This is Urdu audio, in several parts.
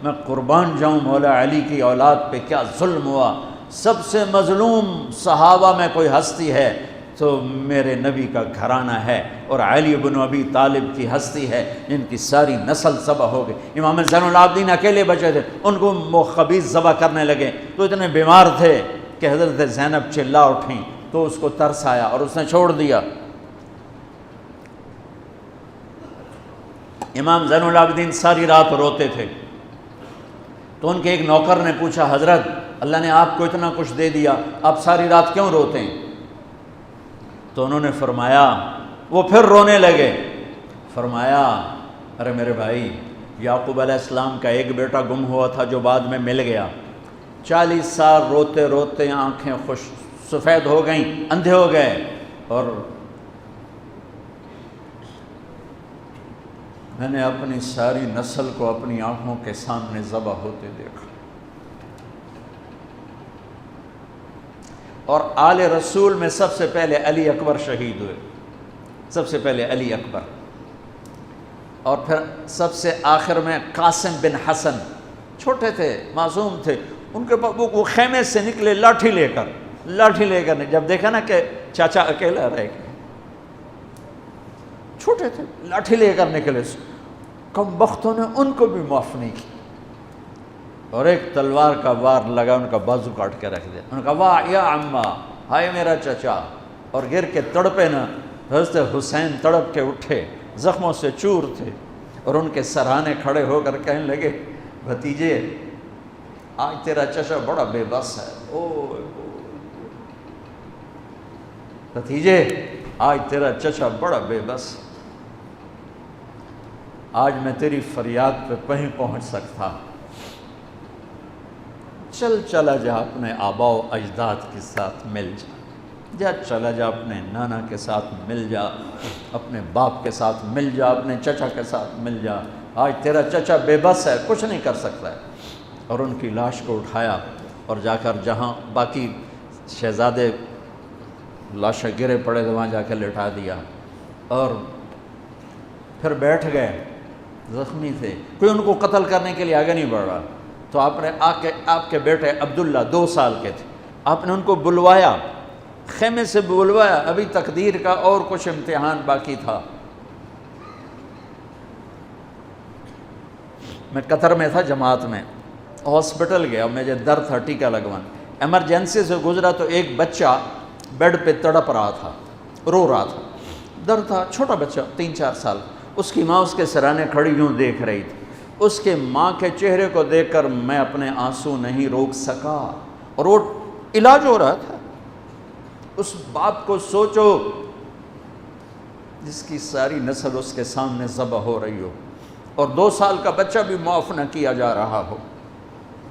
میں قربان جاؤں مولا علی کی اولاد پہ کیا ظلم ہوا، سب سے مظلوم صحابہ میں کوئی ہستی ہے تو میرے نبی کا گھرانہ ہے، اور علی بن ابی طالب کی ہستی ہے جن کی ساری نسل ذبح ہو گئی۔ امام زین العابدین اکیلے بچے تھے، ان کو وہ خبیث ذبح کرنے لگے تو اتنے بیمار تھے کہ حضرت زینب چلا اٹھیں تو اس کو ترس آیا اور اس نے چھوڑ دیا۔ امام زین العابدین ساری رات روتے تھے تو ان کے ایک نوکر نے پوچھا، حضرت اللہ نے آپ کو اتنا کچھ دے دیا، آپ ساری رات کیوں روتے ہیں؟ تو انہوں نے فرمایا، وہ پھر رونے لگے، فرمایا ارے میرے بھائی، یعقوب علیہ السلام کا ایک بیٹا گم ہوا تھا جو بعد میں مل گیا، 40 سال روتے روتے آنکھیں سفید ہو گئیں، اندھے ہو گئے، اور میں نے اپنی ساری نسل کو اپنی آنکھوں کے سامنے ذبح ہوتے دیکھا۔ اور آل رسول میں سب سے پہلے علی اکبر شہید ہوئے، سب سے پہلے علی اکبر، اور پھر سب سے آخر میں قاسم بن حسن، چھوٹے تھے، معصوم تھے، ان کے پاس وہ خیمے سے نکلے لاٹھی لے کر جب دیکھا نا کہ چاچا اکیلا رہ گیا، چھوٹے تھے، لاٹھی لے کر نکلے، کم بختوں نے ان کو بھی معاف نہیں کی، اور ایک تلوار کا وار لگا، ان کا بازو کاٹ کے رکھ دیا، ان کا واہ یا عمہ، ہائے میرا چچا، اور گر کے تڑپے نا، حضرت حسین تڑپ کے اٹھے، زخموں سے چور تھے، اور ان کے سرہانے کھڑے ہو کر کہنے لگے، بھتیجے آج تیرا چچا بڑا بے بس ہے، بھتیجے آج تیرا چچا بڑا بے بس، آج میں تیری فریاد پہ کہیں پہنچ سکتا، چلا جا اپنے آباء و اجداد کے ساتھ مل جا، چلا جا اپنے نانا کے ساتھ مل جا، اپنے باپ کے ساتھ مل جا، اپنے چچا کے ساتھ مل جا، آج تیرا چچا بے بس ہے، کچھ نہیں کر سکتا ہے۔ اور ان کی لاش کو اٹھایا اور جا کر جہاں باقی شہزادے لاشیں گرے پڑے تھے وہاں جا کے لٹا دیا، اور پھر بیٹھ گئے، زخمی تھے، کوئی ان کو قتل کرنے کے لیے آگے نہیں بڑھ رہا، تو آپ نے آپ کے بیٹے عبداللہ 2 سال کے تھے، آپ نے ان کو بلوایا، خیمے سے بلوایا، ابھی تقدیر کا اور کچھ امتحان باقی تھا۔ میں قطر میں تھا جماعت میں، ہاسپٹل گیا، مجھے درد تھا ٹیکا لگوانا، ایمرجنسی سے گزرا تو ایک بچہ بیڈ پہ تڑپ رہا تھا، رو رہا تھا، درد تھا، چھوٹا بچہ 3-4 سال، اس کی ماں اس کے سرانے کھڑی یوں دیکھ رہی تھی، اس کے ماں کے چہرے کو دیکھ کر میں اپنے آنسو نہیں روک سکا، اور وہ علاج ہو رہا تھا۔ اس باپ کو سوچو جس کی ساری نسل اس کے سامنے ذبح ہو رہی ہو، اور 2 سال کا بچہ بھی معاف نہ کیا جا رہا ہو،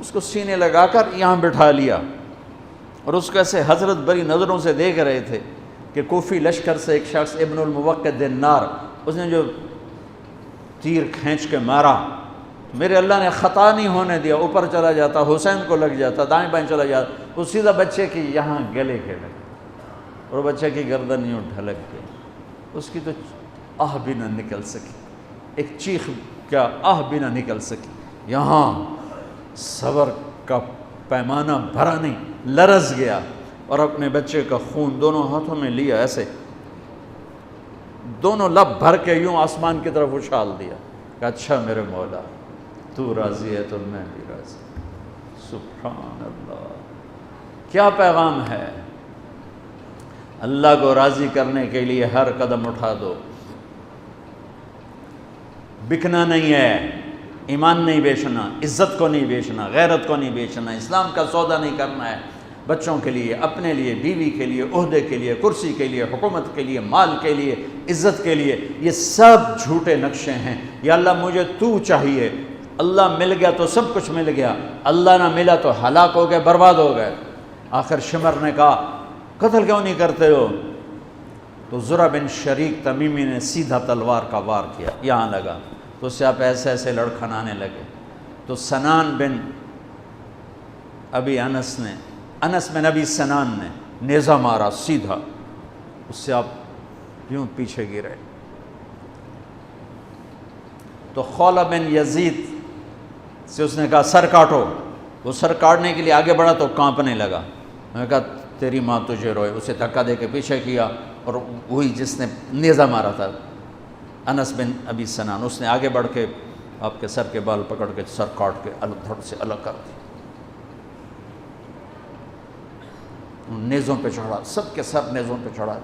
اس کو سینے لگا کر یہاں بٹھا لیا، اور اس کو ایسے حضرت بری نظروں سے دیکھ رہے تھے کہ کوفی لشکر سے ایک شخص ابن الموقد النار، اس نے جو تیر کھینچ کے مارا، میرے اللہ نے خطا نہیں ہونے دیا، اوپر چلا جاتا، حسین کو لگ جاتا، دائیں بائیں چلا جاتا، وہ سیدھا بچے کی یہاں گلے کے لگے، اور بچے کی گردن یوں ڈھلک گئی، اس کی تو آہ بھی نہ نکل سکی، ایک چیخ کیا آہ بھی نہ نکل سکی، یہاں صبر کا پیمانہ بھرا نہیں، لرز گیا، اور اپنے بچے کا خون دونوں ہاتھوں میں لیا، ایسے دونوں لب بھر کے یوں آسمان کی طرف اچھال دیا کہ اچھا میرے مولا تو راضی ہے تو میں بھی راضی۔ سبحان اللہ، کیا پیغام ہے! اللہ کو راضی کرنے کے لیے ہر قدم اٹھا دو، بکنا نہیں ہے، ایمان نہیں بیچنا، عزت کو نہیں بیچنا، غیرت کو نہیں بیچنا، اسلام کا سودا نہیں کرنا ہے، بچوں کے لیے، اپنے لیے، بیوی کے لیے، عہدے کے لیے، کرسی کے لیے، حکومت کے لیے، مال کے لیے، عزت کے لیے، یہ سب جھوٹے نقشے ہیں۔ یا اللہ مجھے تو چاہیے، اللہ مل گیا تو سب کچھ مل گیا، اللہ نہ ملا تو ہلاک ہو گئے، برباد ہو گئے۔ آخر شمر نے کہا قتل کیوں نہیں کرتے ہو؟ تو زرع بن شریک تمیمی نے سیدھا تلوار کا وار کیا، یہاں لگا، تو اس سے آپ ایسے ایسے لڑکھنانے لگے، تو سنان بن ابی انس بن ابی سنان نے نیزہ مارا سیدھا، اس سے آپ یوں پیچھے گرے۔ تو خولہ بن یزید سے اس نے کہا سر کاٹو. وہ سر کاٹنے کے لیے آگے بڑھا تو کانپنے لگا. میں نے کہا تیری ماں تجھے روئے. اسے دھکا دے کے پیچھے کیا اور وہی جس نے نیزہ مارا تھا انس بن ابی سنان, اس نے آگے بڑھ کے آپ کے سر کے بال پکڑ کے سر کاٹ کے دھڑ سے الگ کر دی. نیزوں پہ چڑھا, سب کے سر نیزوں پہ چڑھا.